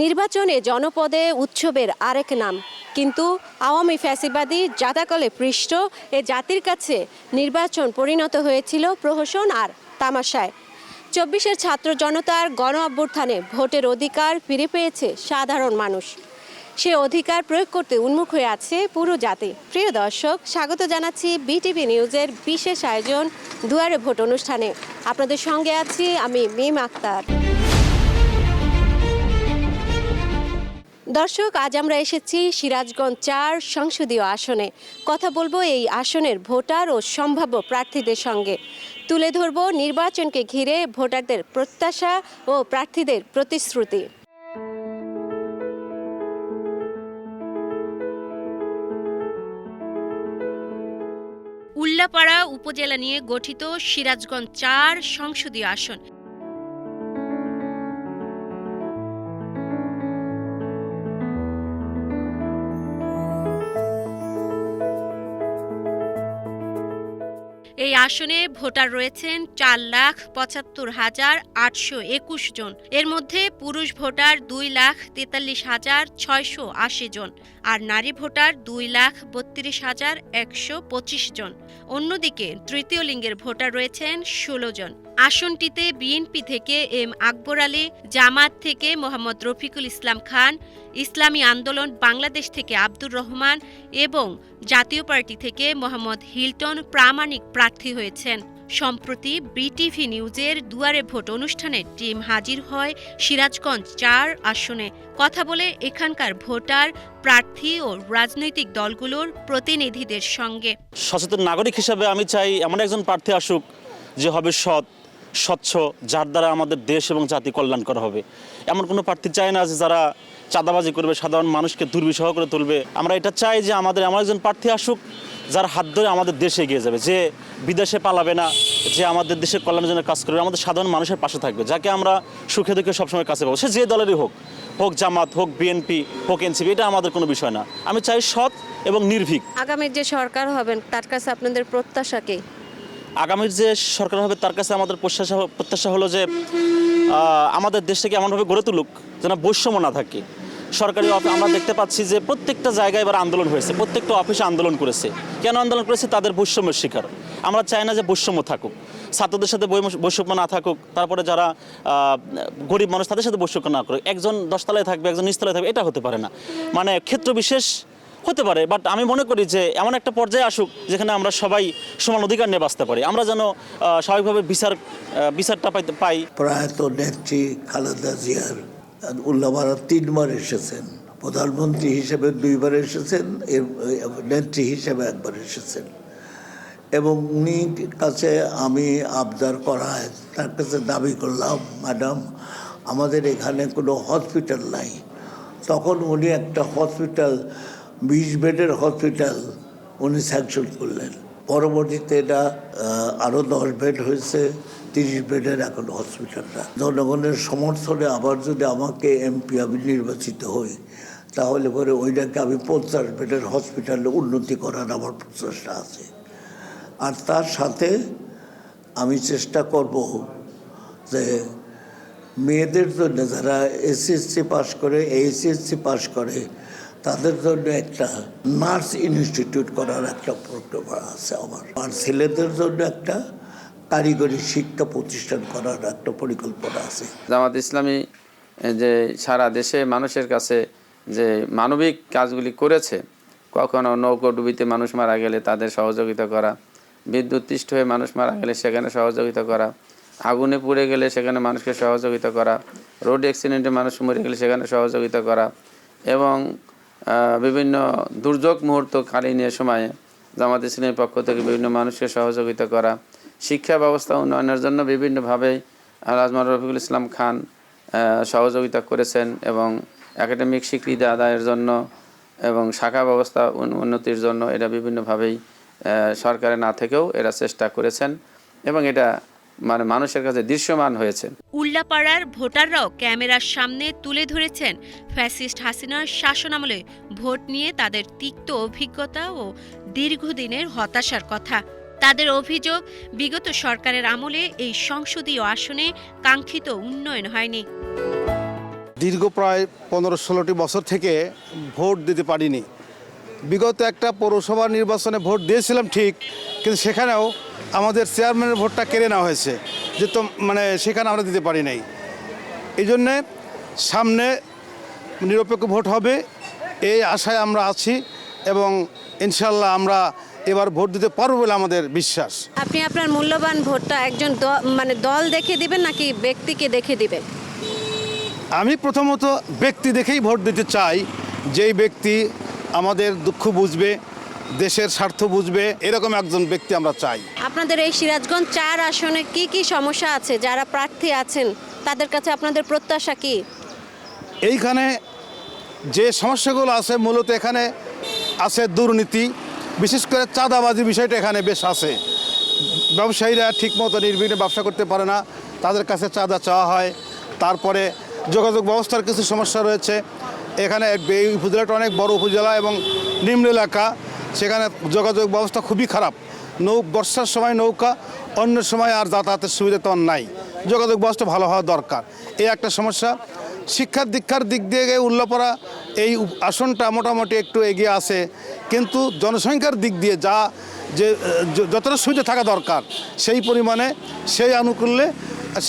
নির্বাচনে জনপদে উৎসবের আরেক নাম, কিন্তু আওয়ামী ফ্যাসিবাদী জাতাকলে পৃষ্ঠ এ জাতির কাছে নির্বাচন পরিণত হয়েছিল প্রহসন আর তামাশায়। ২৪-এর ছাত্র জনতার গণ অভ্যুত্থানে ভোটের অধিকার ফিরে পেয়েছে সাধারণ মানুষ। সে অধিকার প্রয়োগ করতে উন্মুখ হয়ে আছে পুরো জাতি। প্রিয় দর্শক, স্বাগত জানাচ্ছি বিটিভি নিউজের বিশেষ আয়োজন দুয়ারে ভোট অনুষ্ঠানে। আপনাদের সঙ্গে আছি আমি মিম আক্তার। দর্শক, আজ আমরা এসেছি সিরাজগঞ্জ ৪ সংসদীয় আসনে। কথা বলবো এই আসনের ভোটার ও সম্ভাব্য প্রার্থীদের সঙ্গে। তুলে ধরব নির্বাচনকে ঘিরে ভোটারদের প্রত্যাশা ও প্রার্থীদের প্রতিশ্রুতি। উল্লাপাড়া উপজেলা নিয়ে গঠিত সিরাজগঞ্জ ৪ সংসদীয় আসন। এই আসনে ভোটার রয়েছেন ৪,৭৫,৮২১ জন। এর মধ্যে পুরুষ ভোটার ২,৪৩,৬৮০ জন আর নারী ভোটার ২,৩২,১২৫ জন। অন্যদিকে তৃতীয় লিঙ্গের ভোটার রয়েছেন ১৬ জন। আসনটিতে বিএনপি থেকে এম আকবর আলী, জামাত থেকে মোহাম্মদ রফিকুল ইসলাম খান, ইসলামী আন্দোলন বাংলাদেশ থেকে আব্দুর রহমান এবং জাতীয় পার্টি থেকে মোহাম্মদ হিলটন প্রামাণিক প্রার্থী হয়েছেন। সম্প্রতি বিটিভি নিউজের দুয়ারে ভোট অনুষ্ঠানে টিম হাজির হয় সিরাজগঞ্জ ৪ আসনে। কথা বলে এখানকার ভোটার, প্রার্থী ও রাজনৈতিক দলগুলোর প্রতিনিধিদের সঙ্গে। সচেতন নাগরিক হিসেবে আমি চাই এমন একজন প্রার্থী আসুক যে হবে সৎ, স্বচ্ছ, যার দ্বারা আমাদের দেশ এবং জাতি কল্যাণ করা হবে। এমন কোনো প্রার্থী চাই না যে যারা চাঁদাবাজি করবে, সাধারণ মানুষকে দুর্বিষহ করে তুলবে। আমরা এটা চাই যে আমাদের এমন একজন প্রার্থী আসুক যার হাত ধরে আমাদের দেশে এগিয়ে যাবে, যে বিদেশে পালাবে না, যে আমাদের দেশের কল্যাণের জন্য কাজ করবে, আমাদের সাধারণ মানুষের পাশে থাকবে, যাকে আমরা সুখে দুঃখে সবসময় কাছে পাবো। সে যে দলেরই হোক, হোক জামাত, হোক বিএনপি, হোক এনসিপি, এটা আমাদের কোনো বিষয় না। আমি চাই সৎ এবং নির্ভীক। আগামীর যে সরকার হবেন তার কাছে আপনাদের প্রত্যাশা কি? আগামীর যে সরকার হবে তার কাছে আমাদের প্রত্যাশা হলো যে আমাদের দেশটাকে এমনভাবে গড়ে তুলুক যেন বৈষম্য না থাকে। সরকারি আমরা দেখতে পাচ্ছি যে প্রত্যেকটা জায়গায় এবার আন্দোলন হয়েছে, প্রত্যেকটা অফিসে আন্দোলন করেছে। কেন আন্দোলন করেছে? তাদের বৈষম্যের শিকার। আমরা চাই না যে বৈষম্য থাকুক, ছাত্রদের সাথে বৈষম্য না থাকুক, তারপরে যারা গরিব মানুষ তাদের সাথে বৈষম্য না করুক। একজন 10 তলায় থাকবে, একজন নিচতলায় থাকবে, এটা হতে পারে না। মানে ক্ষেত্র বিশেষ হতে পারে, বাট আমি মনে করি যে এমন একটা পর্যায়ে আসুক যেখানে আমরা সবাই সমান অধিকার নিয়ে বাঁচতে পারি। আমরা যেন স্বাভাবিকভাবে বিচারটা পাই। প্রয়াত নেত্রী খালেদা জিয়ার উল্লাপাড়া 3 বার এসেছেন, প্রধানমন্ত্রী হিসেবে 2 বার এসেছেন, নেত্রী হিসেবে 1 বার এসেছেন। এবং উনি কাছে আমি আবদার করায় তার কাছে দাবি করলাম, ম্যাডাম আমাদের এখানে কোনো হসপিটাল নাই। তখন উনি একটা হসপিটাল, 20 বেডের হসপিটাল উনি স্যাংশন করলেন। পরবর্তীতে এটা আরও 10 বেড হয়েছে, 30 বেডের এখন হসপিটালটা। জনগণের সমর্থনে আবার যদি আমাকে এমপি আমি নির্বাচিত হই, তাহলে পরে ওইটাকে আমি 50 বেডের হসপিটালে উন্নতি করার আমার প্রচেষ্টা আছে। আর তার সাথে আমি চেষ্টা করব যে মেয়েদের জন্য যারা এসএসসি পাস করে, এইচএসসি পাস করে, তাদের জন্য একটা নার্স ইনস্টিটিউট করার একটা প্রোগ্রাম আছে আমার। আর ছেলেদের জন্য একটা কারিগরি শিক্ষা প্রতিষ্ঠান করার একটা পরিকল্পনা আছে। জামাত ইসলামী যে সারা দেশে মানুষের কাছে যে মানবিক কাজগুলি করেছে, কখনো নৌকোডুবিতে মানুষ মারা গেলে তাদের সহযোগিতা করা, বিদ্যুৎস্পৃষ্ট হয়ে মানুষ মারা গেলে সেখানে সহযোগিতা করা, আগুনে পুড়ে গেলে সেখানে মানুষকে সহযোগিতা করা, রোড অ্যাক্সিডেন্টে মানুষ মরে গেলে সেখানে সহযোগিতা করা, এবং বিভিন্ন দুর্যোগ মুহূর্তকালীন সময়ে জামাত ইসলামের পক্ষ থেকে বিভিন্ন মানুষকে সহযোগিতা করা, শিক্ষা ব্যবস্থা উন্নয়নের জন্য বিভিন্নভাবেই রাজমার রফিকুল ইসলাম খান সহযোগিতা করেছেন, এবং একাডেমিক স্বীকৃতি আদায়ের জন্য এবং শাখা ব্যবস্থা উন্নতির জন্য এটা বিভিন্নভাবেই সরকারে না থেকেও এরা চেষ্টা করেছেন, এবং এটা মানুষের কাছে দৃশ্যমান হয়েছে। উল্লাপাড়ার ভোটাররাও ক্যামেরার সামনে তুলে ধরেছেন ফ্যাসিস্ট হাসিনার শাসনামলে ভোট নিয়ে তাদের তিক্ত অভিজ্ঞতা ও দীর্ঘদিনের হতাশার কথা। তাদের অভিযোগ, বিগত সরকারের আমলে এই সংসদীয় আসনে কাঙ্ক্ষিত উন্নয়ন হয়নি। দীর্ঘ প্রায় 15-16টি বছর থেকে ভোট দিতে পারিনি। বিগত একটা পৌরসভা নির্বাচনে ভোট দিয়েছিলাম ঠিক, কিন্তু সেখানেও আমাদের চেয়ারম্যানের ভোটটা কেড়ে নেওয়া হয়েছে, যে তো মানে সেখানে আমরা দিতে পারি নাই। এই জন্যে সামনে নিরপেক্ষ ভোট হবে এই আশায় আমরা আছি এবং ইনশাল্লাহ আমরা এবার ভোট দিতে পারবো বলে আমাদের বিশ্বাস। আপনি আপনার মূল্যবান ভোটটা একজন দল দেখে দিবেন নাকি ব্যক্তিকে দেখে দিবেন? আমি প্রথমত ব্যক্তি দেখেই ভোট দিতে চাই, যেই ব্যক্তি আমাদের দুঃখ বুঝবে, দেশের স্বার্থ বুঝবে, এরকম একজন ব্যক্তি আমরা চাই। আপনাদের এই সিরাজগঞ্জ 4 আসনে কি কি সমস্যা আছে? যারা প্রার্থী আছেন তাদের কাছে আপনাদের প্রত্যাশা কি? এইখানে যে সমস্যাগুলো আছে মূলত এখানে আছে দুর্নীতি, বিশেষ করে চাঁদাবাজি বিষয়টা এখানে বেশ আছে। ব্যবসায়ীরা ঠিকমতো নির্বিঘ্নে ব্যবসা করতে পারে না, তাদের কাছে চাঁদা চাওয়া হয়। তারপরে যোগাযোগ ব্যবস্থার কিছু সমস্যা রয়েছে। এখানে এই উপজেলাটা অনেক বড় উপজেলা এবং নিম্ন এলাকা, সেখানে যোগাযোগ ব্যবস্থা খুবই খারাপ। বর্ষার সময় নৌকা, অন্য সময় আর যাতায়াতের সুবিধা তো নাই। যোগাযোগ ব্যবস্থা ভালো হওয়া দরকার, এই একটা সমস্যা। শিক্ষা দীক্ষার দিক দিয়ে উল্লাপাড়া এই আসনটা মোটামুটি একটু এগিয়ে আছে, কিন্তু জনসংখ্যার দিক দিয়ে যতটা সুবিধা থাকা দরকার সেই পরিমাণে সেই আনুকূল্যে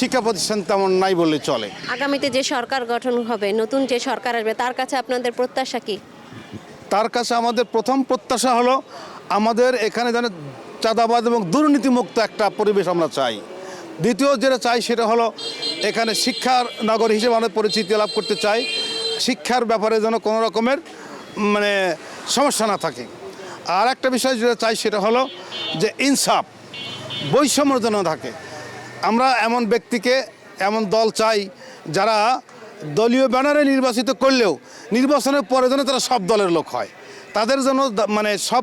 শিক্ষা প্রতিষ্ঠান তেমন নাই বললে চলে। আগামীতে যে সরকার গঠন হবে, নতুন যে সরকার আসবে, তার কাছে আপনাদের প্রত্যাশা কি? তার কাছে আমাদের প্রথম প্রত্যাশা হলো আমাদের এখানে যেন চাঁদাবাজ এবং দুর্নীতিমুক্ত একটা পরিবেশ আমরা চাই। দ্বিতীয় যেটা চাই সেটা হলো এখানে শিক্ষার নগর হিসেবে আমরা পরিচিতি লাভ করতে চাই। শিক্ষার ব্যাপারে যেন কোনো রকমের মানে সমস্যা না থাকে। আর একটা বিষয় যেটা চাই সেটা হলো যে ইনসাফ, বৈষম্য যেন থাকে। আমরা এমন ব্যক্তিকে, এমন দল চাই যারা দলীয় ব্যানারে নির্বাচিত করলেও নির্বাচনের পরে যেন তারা সব দলের লোক হয়, তাদের জন্য মানে সব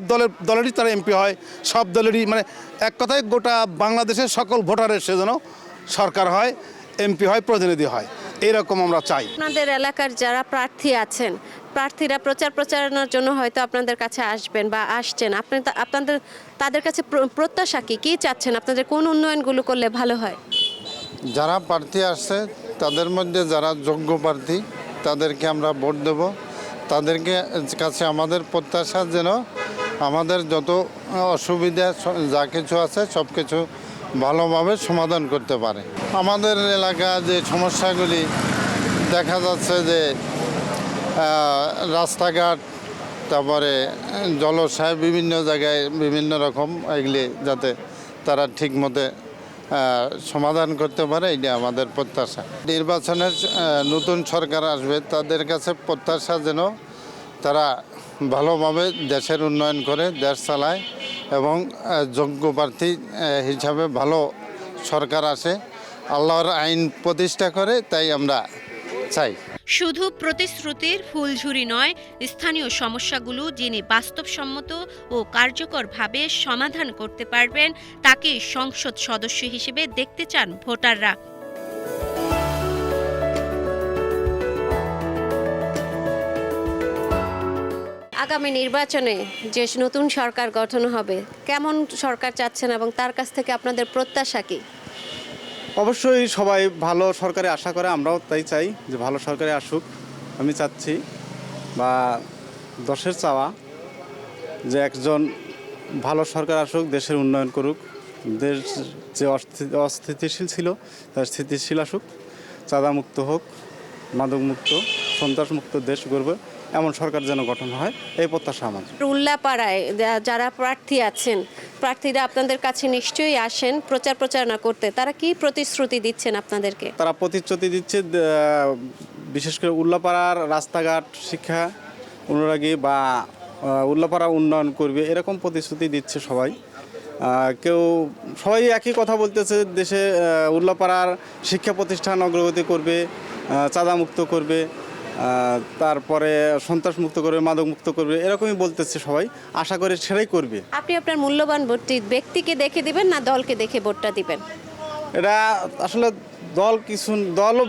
দলেরই তারা এমপি হয়, সব দলেরই মানে এক কথায় গোটা বাংলাদেশের সকল ভোটারের সে যেন সরকার হয়, এমপি হয়, প্রতিনিধি হয়, এইরকম আমরা চাই। আপনাদের এলাকার যারা প্রার্থী আছেন, প্রার্থীরা প্রচারণার জন্য হয়তো আপনাদের কাছে আসবেন বা আসছেন, আপনাদের তাদের কাছে প্রত্যাশা কি চাচ্ছেন? আপনাদের কোন উন্নয়নগুলো করলে ভালো হয়? যারা প্রার্থী আসছে তাদের মধ্যে যারা যোগ্য প্রার্থী তাদেরকে আমরা ভোট দেব। তাদেরকে কাছে আমাদের প্রত্যাশা যেন আমাদের যত অসুবিধা যা কিছু আছে সব কিছু ভালোভাবে সমাধান করতে পারে। আমাদের এলাকা যে সমস্যাগুলি দেখা যাচ্ছে যে রাস্তাঘাট, তারপরে জলাশয়, বিভিন্ন জায়গায় বিভিন্ন রকম, এগুলি যাতে তারা ঠিক মতে সমাধান করতে পারে, এটা আমাদের প্রত্যাশা। নির্বাচনের নতুন সরকার আসবে, তাদের কাছে প্রত্যাশা যেন তারা ভালোভাবে দেশের উন্নয়ন করে, দেশ চালায় এবং যোগ্য প্রার্থী হিসাবে ভালো সরকার আসে, আল্লাহর আইন প্রতিষ্ঠা করে, তাই আমরা চাই। শুধু প্রতিশ্রুতির ফুলঝুরি নয়, স্থানীয় সমস্যাগুলো যিনি বাস্তবসম্মত ও কার্যকরভাবে সমাধান করতে পারবেন তাকে সংসদ সদস্য হিসেবে দেখতে চান ভোটাররা। আগামী নির্বাচনে যে নতুন সরকার গঠন হবে, কেমন সরকার চাচ্ছেন এবং তার কাছ থেকে আপনাদের প্রত্যাশা কি? অবশ্যই সবাই ভালো সরকারে আশা করে, আমরাও তাই চাই যে ভালো সরকারে আসুক। আমি চাচ্ছি বা দশের চাওয়া যে একজন ভালো সরকার আসুক, দেশের উন্নয়ন করুক, দেশ যে অস্থিতিশীল ছিল তার স্থিতিশীল আসুক, চাঁদামুক্ত হোক, মাদকমুক্ত, সন্ত্রাসমুক্ত দেশ গড়বে, এমন সরকার যেন গঠন হয়, এই প্রত্যাশা আমাদের। উল্লাপাড়ায় যারা প্রার্থী আছেন, প্রার্থীরা আপনাদের কাছে নিশ্চয়ই আসেন প্রচারণা করতে, তারা কি প্রতিশ্রুতি দিচ্ছেন আপনাদেরকে? তারা প্রতিশ্রুতি দিচ্ছে বিশেষ করে উল্লাপাড়ার রাস্তাঘাট, শিক্ষা, অনুরাগী বা উল্লাপাড়া উন্নয়ন করবে, এরকম প্রতিশ্রুতি দিচ্ছে সবাই। সবাই একই কথা বলতেছে, দেশে উল্লাপাড়ার শিক্ষা প্রতিষ্ঠান অগ্রগতি করবে, চাঁদামুক্ত করবে, তারপরে সন্ত্রাসমুক্ত করবে, মাদকমুক্ত করবে, এরকমই বলতেছে সবাই। আশা করি সেটাই করবে। আপনি আপনার মূল্যবান ভোটটি ব্যক্তিকে দেখে দিবেন না দলকে দেখে ভোটটা দিবেন? এটা আসলে দলও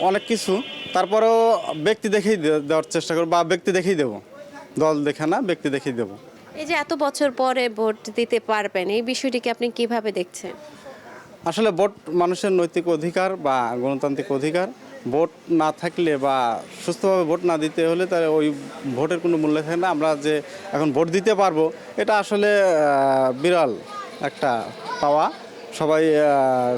অনেক কিছু, তারপরেও ব্যক্তি দেখেই দেওয়ার চেষ্টা করবো বা ব্যক্তি দেখেই দেবো, দল দেখে না, ব্যক্তি দেখেই দেবো। এই যে এত বছর পরে ভোট দিতে পারবেন, এই বিষয়টিকে আপনি কিভাবে দেখছেন? আসলে ভোট মানুষের নৈতিক অধিকার বা গণতান্ত্রিক অধিকার। ভোট না থাকলে বা সুস্থভাবে ভোট না দিতে হলে তার ওই ভোটের কোনো মূল্য থাকে না। আমরা যে এখন ভোট দিতে পারবো এটা আসলে বিরল একটা পাওয়া। সবাই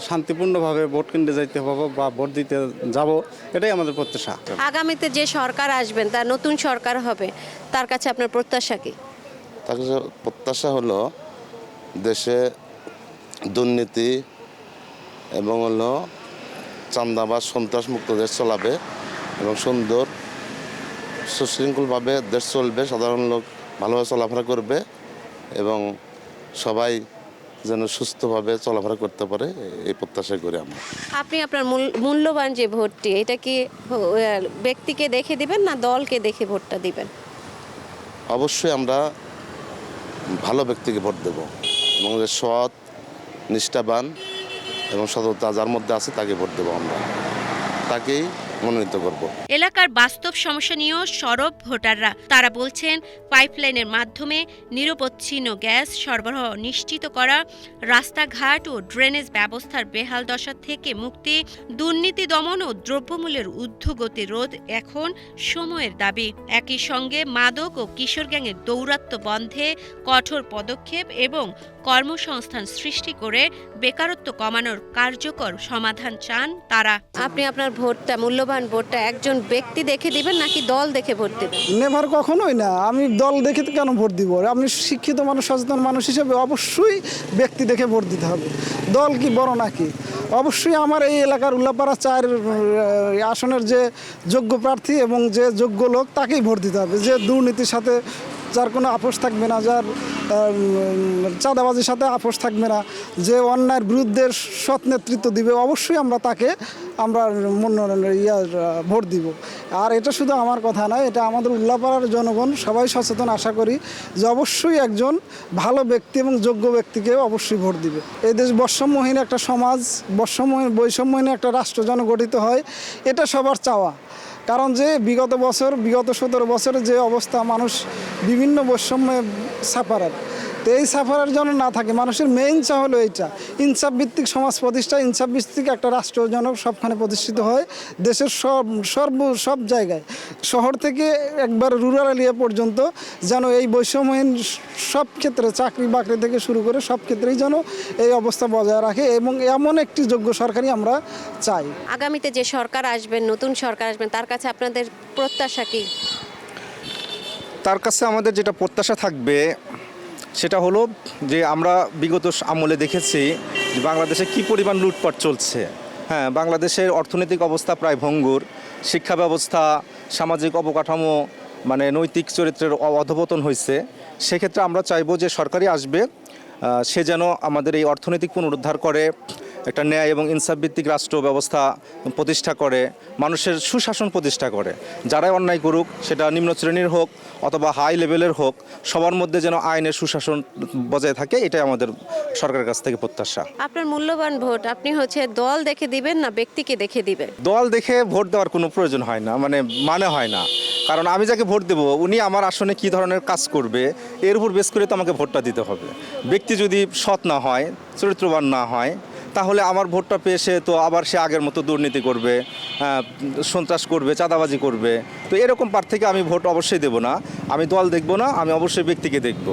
শান্তিপূর্ণভাবে ভোট কেন্দ্রে যাইতে হবে বা ভোট দিতে যাব, এটাই আমাদের প্রত্যাশা। আগামীতে যে সরকার আসবেন, তার নতুন সরকার হবে, তার কাছে আপনার প্রত্যাশা কি? তার কাছে প্রত্যাশা হলো দেশে দুর্নীতি এবং হলো চাঁদাবাজ সন্ত্রাসমুক্ত দেশ চলাবে এবং সুন্দর সুশৃঙ্খলভাবে দেশ চলবে, সাধারণ লোক ভালোভাবে চলাফেরা করবে এবং সবাই যেন সুস্থভাবে চলাফেরা করতে পারে, এই প্রত্যাশা করি আমরা। আপনি আপনার মূল্যবান যে ভোটটি, এটা কি ব্যক্তিকে দেখে দিবেন না দলকে দেখে ভোটটা দিবেন? অবশ্যই আমরা ভালো ব্যক্তিকে ভোট দেব এবং যে সৎ, নিষ্ঠাবান এবং সততা যার মধ্যে আছে তাকে ভোট দেবো আমরা, তাকেই মনোনীত করব। এলাকার বাস্তব সমস্যা নিয়েও সরব ভোটাররা। তারা বলছেন, পাইপলাইনের মাধ্যমে নিরবচ্ছিন্ন গ্যাস সরবরাহ নিশ্চিত করা, রাস্তাঘাট ও ড্রেনেজ ব্যবস্থার বেহাল দশা থেকে মুক্তি, দুর্নীতি দমন ও দ্রব্যমূল্যের ঊর্ধ্বগতি রোধ এখন সময়ের দাবি। একই সঙ্গে মাদক ও কিশোর গ্যাংয়ের দৌরাত্ম্য বন্ধে কঠোর পদক্ষেপ এবং কর্মসংস্থান সৃষ্টি করে বেকারত্ব কমানোর কার্যকর সমাধান চান তারা। আপনি আপনার ভোটটা, মূল্যবান ভোটটা একজন ব্যক্তি দেখে দিবেন নাকি দল দেখে ভোট দিবেন? নেভার কখনোই না। আমি দল দেখে কেন ভোট দিব? আমি শিক্ষিত মানুষ, সচেতন মানুষ হিসেবে অবশ্যই ব্যক্তি দেখে ভোট দিতে হবে। দল কি বড় নাকি? অবশ্যই আমার এই এলাকার উল্লাপাড়া 4 আসনের যে যোগ্য প্রার্থী এবং যে যোগ্য লোক তাকেই ভোট দিতে হবে। যে দুর্নীতির সাথে যার কোনো আপোষ থাকবে না, যার চাঁদাবাজির সাথে আপোষ থাকবে না, যে অন্যায়ের বিরুদ্ধে সৎ নেতৃত্ব দিবে, অবশ্যই আমরা তাকে ভোট দিব। আর এটা শুধু আমার কথা নয়, এটা আমাদের উল্লাপাড়ার জনগণ সবাই সচেতন। আশা করি যে অবশ্যই একজন ভালো ব্যক্তি এবং যোগ্য ব্যক্তিকে অবশ্যই ভোট দিবে। এই দেশ বৈষম্যহীন একটা সমাজ, বৈষম্যহীন একটা রাষ্ট্র যেন গঠিত হয়, এটা সবার চাওয়া। কারণ যে বিগত 17 বছরে যে অবস্থা, মানুষ বিভিন্ন বৈষম্যে সাফারার, তো এই সাফারের জন্য না থাকে। মানুষের মেইন চা হলো এইটা, ইনসাফ ভিত্তিক সমাজ প্রতিষ্ঠা, ইনসাফ ভিত্তিক একটা রাষ্ট্র যেন সবখানে প্রতিষ্ঠিত হয়। দেশের সব জায়গায়, শহর থেকে একবার রুরাল এরিয়া পর্যন্ত যেন এই বৈষম্যহীন সব ক্ষেত্রে, চাকরি বাকরি থেকে শুরু করে সব ক্ষেত্রেই যেন এই অবস্থা বজায় রাখে এবং এমন একটি যোগ্য সরকারই আমরা চাই। আগামীতে যে সরকার আসবেন, নতুন সরকার আসবেন, তার কাছে আপনাদের প্রত্যাশা কি? তার কাছে আমাদের যেটা প্রত্যাশা থাকবে সেটা হলো যে আমরা বিগত আমলে দেখেছি যে বাংলাদেশে কী পরিমাণ লুটপাট চলছে। হ্যাঁ, বাংলাদেশের অর্থনৈতিক অবস্থা প্রায় ভঙ্গুর, শিক্ষা ব্যবস্থা, সামাজিক অবকাঠামো মানে নৈতিক চরিত্রের অধপতন হয়েছে। সেক্ষেত্রে আমরা চাইবো যে সরকারই আসবে, সে যেন আমাদের এই অর্থনৈতিক পুনরুদ্ধার করে, একটা ন্যায় এবং ইনসাফ ভিত্তিক রাষ্ট্র ব্যবস্থা প্রতিষ্ঠা করে, মানুষের সুশাসন প্রতিষ্ঠা করে। যারাই অন্যায় করুক, সেটা নিম্ন শ্রেণীর হোক অথবা হাই লেভেলের হোক, সবার মধ্যে যেন আইনের সুশাসন বজায় থাকে, এটাই আমাদের সরকারের কাছ থেকে প্রত্যাশা। আপনার মূল্যবান ভোট আপনি দল দেখে দিবেন না ব্যক্তিকে দেখে দিবেন? দল দেখে ভোট দেওয়ার কোনো প্রয়োজন হয় না, মানে হয় না। কারণ আমি যাকে ভোট দেবো উনি আমার আসনে কী ধরনের কাজ করবে এর উপর বেস করে তো আমাকে ভোটটা দিতে হবে। ব্যক্তি যদি সৎ না হয়, চরিত্রবান না হয়, তাহলে আমার ভোটটা পেয়ে সে তো আবার সে আগের মতো দুর্নীতি করবে, সন্ত্রাস করবে, চাঁদাবাজি করবে। তো এরকম প্রার্থীকে আমি ভোট অবশ্যই দেব না। আমি দল দেখব না, আমি অবশ্যই ব্যক্তিকে দেখব।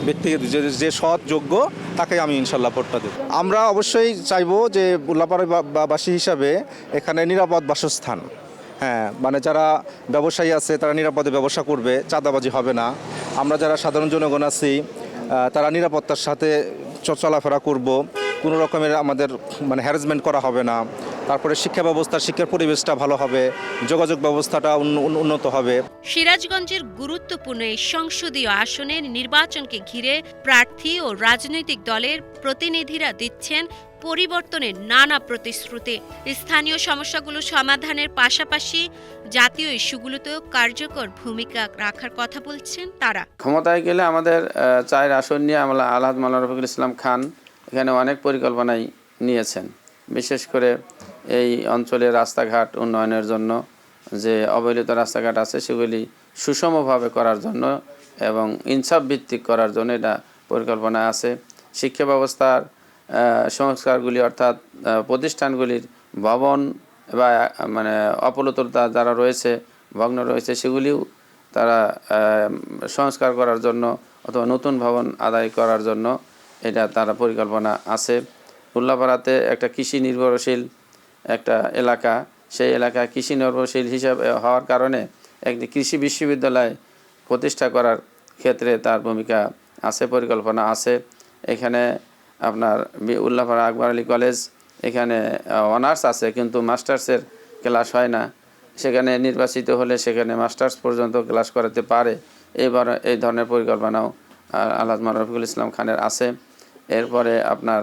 ব্যক্তিকে যে সৎ, যোগ্য, তাকে আমি ইনশাল্লাহ ভোটটা দেব। আমরা অবশ্যই চাইবো যে উল্লাপাড়াবাসী হিসাবে এখানে নিরাপদ বাসস্থান। হ্যাঁ, যারা ব্যবসায়ী আছে তারা নিরাপদে ব্যবসা করবে, চাঁদাবাজি হবে না। আমরা যারা সাধারণ জনগণ আছি তারা নিরাপত্তার সাথে চলাফেরা করব, কোনো রকমের আমাদের হ্যারাসমেন্ট করা হবে না। তারপরে শিক্ষার পরিবেশটা ভালো হবে, যোগাযোগ ব্যবস্থাটা উন্নত হবে। সিরাজগঞ্জের গুরুত্বপূর্ণ এই সংসদীয় আসনের নির্বাচনকে ঘিরে প্রার্থী ও রাজনৈতিক দলের প্রতিনিধিরা দিচ্ছেন পরিবর্তনের নানা প্রতিশ্রুতি। স্থানীয় সমস্যাগুলো সমাধানের পাশাপাশি জাতীয় ইস্যুগুলোতেও কার্যকর ভূমিকা রাখার কথা বলছেন তারা। ক্ষমতায় গেলে আমাদের 4 আসন নিয়ে আমরা আলহাজ মাওলানা রফিকুল ইসলাম খান এখানে অনেক পরিকল্পনাই নিয়েছেন। বিশেষ করে এই অঞ্চলের রাস্তাঘাট উন্নয়নের জন্য, যে অবহেলিত রাস্তাঘাট আছে সেগুলি সুষমভাবে করার জন্য এবং ইনসাফ ভিত্তিক করার জন্য এটা পরিকল্পনা আছে। শিক্ষা ব্যবস্থার সংস্কারগুলি, অর্থাৎ প্রতিষ্ঠানগুলির ভবন বা মানে অপলুততা যারা রয়েছে, ভগ্ন রয়েছে, সেগুলিও তারা সংস্কার করার জন্য অথবা নতুন ভবন আদায় করার জন্য এটা তারা পরিকল্পনা আছে। উল্লাপাড়াতে একটা কৃষি নির্ভরশীল একটা এলাকা, সেই এলাকা কৃষি নির্ভরশীল হিসাবে হওয়ার কারণে একটি কৃষি বিশ্ববিদ্যালয় প্রতিষ্ঠা করার ক্ষেত্রে তার ভূমিকা আছে, পরিকল্পনা আছে। এখানে আপনার উল্লাপাড়া আকবর আলী কলেজ, এখানে অনার্স আছে কিন্তু মাস্টার্সের ক্লাস হয় না, সেখানে নির্বাচিত হলে সেখানে মাস্টার্স পর্যন্ত ক্লাস করাতে পারে। এবার এই ধরনের পরিকল্পনাও আলহাজ মাওলানা রফিকুল ইসলাম খানের আছে। এরপরে আপনার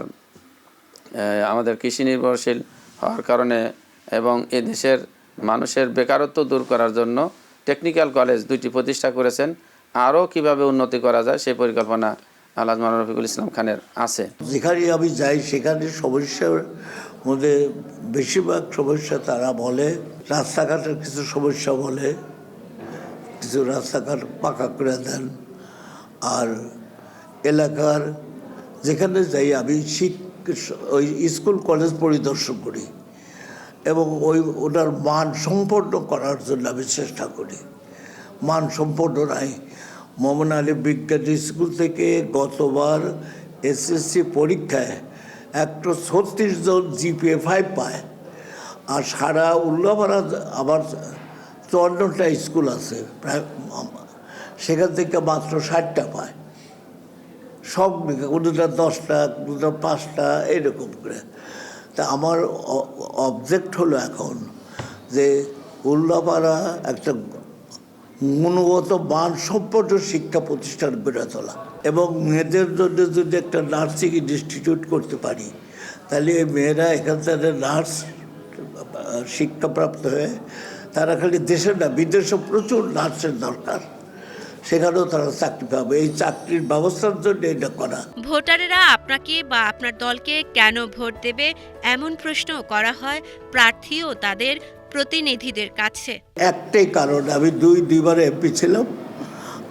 আমাদের কৃষি নির্ভরশীল হওয়ার কারণে এবং এ দেশের মানুষের বেকারত্ব দূর করার জন্য টেকনিক্যাল কলেজ 2টি প্রতিষ্ঠা করেছেন। আরও কিভাবে উন্নতি করা যায় সেই পরিকল্পনা আলহাজ মাওলানা রফিকুল ইসলাম খানের আছে। যেখানে আমি যাই সেখানে সমস্যার মধ্যে বেশিরভাগ সমস্যা তারা বলে রাস্তাঘাটের কিছু সমস্যা বলে, কিছু রাস্তাঘাট পাকা করে দেন। আর এলাকার যেখানে যাই আমি ওই স্কুল কলেজ পরিদর্শন করি এবং ওটার মান সম্পন্ন করার জন্য আমি চেষ্টা করি। মান সম্পন্ন নাই। মোহাম্মদ আলী বিজ্ঞান স্কুল থেকে গতবার এসএসসি পরীক্ষায় 136 জন GPA 5 পায়, আর সারা উল্লাপাড়া আবার 54টা স্কুল আছে প্রায়, সেখান থেকে মাত্র 60টা পায়। সব কোনোটা 10টা, কোনোটা 5টা, এরকম করে। তা আমার অবজেক্ট হলো এখন যে উল্লাপাড়া একটা গুণগত মানসম্পন্ন শিক্ষা প্রতিষ্ঠান গড়ে তোলা এবং মেয়েদের জন্য যদি একটা নার্সিং ইনস্টিটিউট করতে পারি, তাহলে এই মেয়েরা এখান থেকে নার্স শিক্ষাপ্রাপ্ত হয়ে তারা খালি দেশে না বিদেশে প্রচুর নার্সের দরকার, সেখানেও তারা চাকরি পাবে। এই চাকরির ব্যবস্থার জন্য এটা করা। ভোটারেরা আপনাকে বা আপনার দলকে কেন ভোট দেবে এমন প্রশ্ন করা হয় প্রার্থী ও তাদের প্রতিনিধিদের কাছে। একটাই কারণ, আমি দুইবার এমপি ছিলাম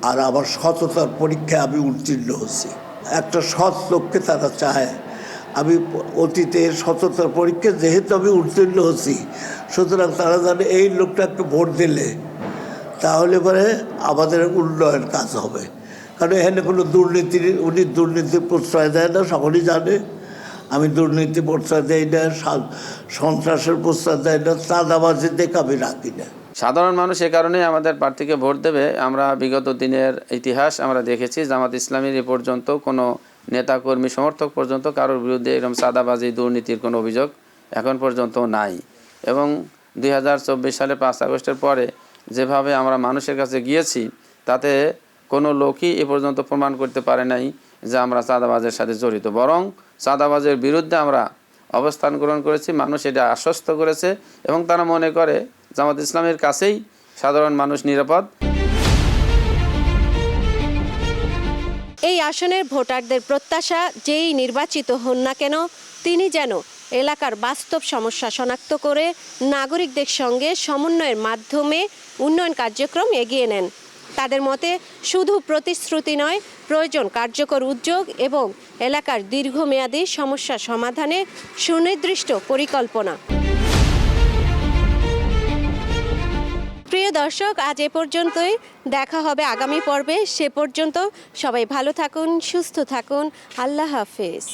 আর আমার সততার পরীক্ষায় আমি উত্তীর্ণ হচ্ছি। একটা সৎ লোককে তারা চায়। আমি অতীতে সততার পরীক্ষায় যেহেতু আমি উত্তীর্ণ হচ্ছি, সুতরাং তারা জানে এই লোকটাকে ভোট দিলে তাহলে পরে আমাদের উন্নয়ন কাজ হবে। কারণ এখানে কোনো উনি দুর্নীতির প্রশ্রয় দেয় না, সকলেই জানে। আমি দুর্নীতি প্রশ্রয় দেয় না, সন্ত্রাসের প্রশ্রয় দেয় না, চাঁদাবাজি দেখে আমি রাখি না। সাধারণ মানুষ এ কারণেই আমাদের প্রার্থীকে ভোট দেবে। আমরা বিগত দিনের ইতিহাস আমরা দেখেছি, জামাত ইসলামীর এ পর্যন্ত কোনো নেতাকর্মী সমর্থক পর্যন্ত কারোর বিরুদ্ধে এরকম চাঁদাবাজি দুর্নীতির কোনো অভিযোগ এখন পর্যন্ত নাই। এবং 2024 সালে 5 আগস্টের পরে যেভাবে আমরা মানুষের কাছে গিয়েছি, তাতে কোনো লোকই এ পর্যন্ত প্রমাণ করতে পারে নাই যে আমরা চাঁদাবাজের সাথে জড়িত। বরং চাঁদাবাজের বিরুদ্ধে আমরা অবস্থান গ্রহণ করেছি। মানুষ এটা আশ্বস্ত করেছে এবং তারা মনে করে জামাত ইসলামের কাছেই সাধারণ মানুষ নিরাপদ। এই আসনের ভোটারদের প্রত্যাশা, যেই নির্বাচিত হন না কেন তিনি যেন এলাকার বাস্তব সমস্যা শনাক্ত করে নাগরিকদের সঙ্গে সমন্বয়ের মাধ্যমে উন্নয়ন কার্যক্রম এগিয়ে নেন। তাদের মতে শুধু প্রতিশ্রুতি নয়, প্রয়োজন কার্যকর উদ্যোগ এবং এলাকার দীর্ঘমেয়াদী সমস্যা সমাধানে সুনির্দিষ্ট পরিকল্পনা। প্রিয় দর্শক, আজ এ পর্যন্তই। দেখা হবে আগামী পর্বে। সে পর্যন্ত সবাই ভালো থাকুন, সুস্থ থাকুন। আল্লাহ হাফেজ।